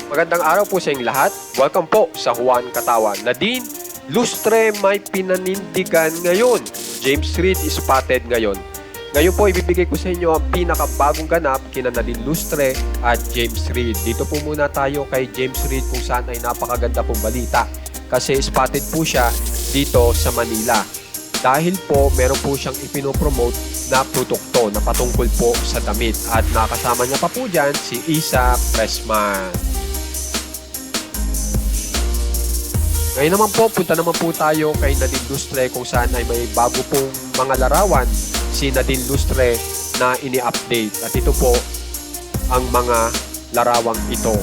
Magandang araw po sa inyong lahat. Welcome po sa Juan Katawan. Nadine Lustre may pinanindigan ngayon. James Reid spotted ngayon. Ngayon po ibibigay ko sa inyo ang pinakabagong ganap kina Nadine Lustre at James Reid. Dito po muna tayo kay James Reid kung saan ay napakaganda pong balita. Kasi spotted po siya dito sa Manila. Dahil po meron po siyang ipinopromote na produkto na patungkol po sa damit. At nakasama niya pa po dyan si Isa Pressman. Ngayon naman po, punta naman po tayo kay Nadine Lustre kung saan ay may bago pong mga larawan si Nadine Lustre na ini-update. At ito po ang mga larawang ito.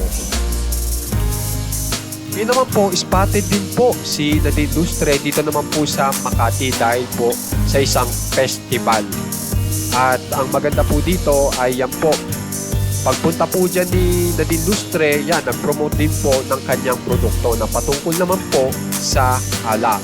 Ngayon naman po, spotted din po si Nadine Lustre dito naman po sa Makati dahil po sa isang festival. At ang maganda po dito ay yan po. Pagpunta po dyan ni Nadine Lustre, yan, nag-promote din po ng kanyang produkto na patungkol naman po sa alak.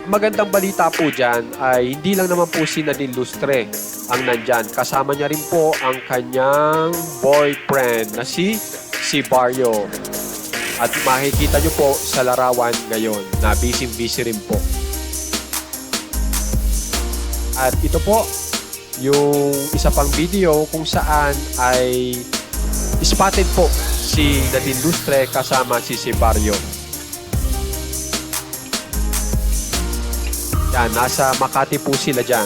Magandang balita po dyan ay hindi lang naman po si Nadine Lustre ang nandyan. Kasama niya rin po ang kanyang boyfriend na si Barrio. At makikita nyo po sa larawan ngayon na busy-busy rin po. At ito po yung isa pang video kung saan ay spotted po si Nadine Lustre kasama si Barrio. Yan, nasa Makati po sila dyan.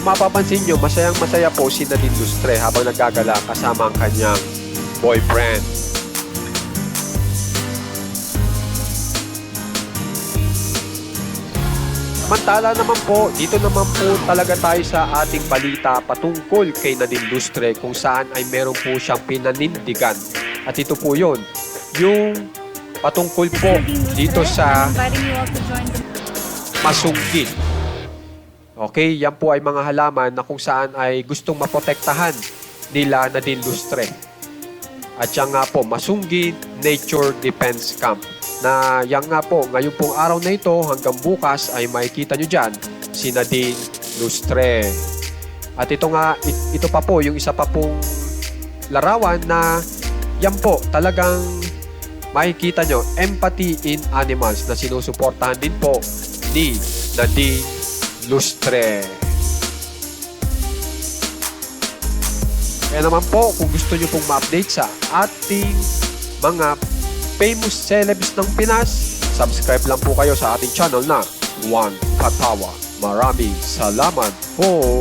Mapapansin nyo, masayang-masaya po si Nadine Lustre habang nagagala kasama ang kanyang boyfriend. Samantala naman po, dito naman po talaga tayo sa ating balita patungkol kay Nadine Lustre kung saan ay meron po siyang pinanindigan. At ito po yun, yung patungkol po dito sa masunggit. Okay, yan po ay mga halaman na kung saan ay gustong maprotektahan nila Nadine Lustre. At yan nga po, Masunggit Nature Defense Camp. Na yan nga po, ngayon pong araw na ito hanggang bukas ay makikita nyo dyan si Nadine Lustre. At ito pa po, yung isa pa pong larawan na yan po, talagang makikita nyo, empathy in animals na sinusuportahan din po ni Nadine Lustre. Kaya naman po, kung gusto nyo pong ma-update sa ating mga famous celebs ng Pinas, subscribe lang po kayo sa ating channel na Juan Katawan. Maraming salamat po!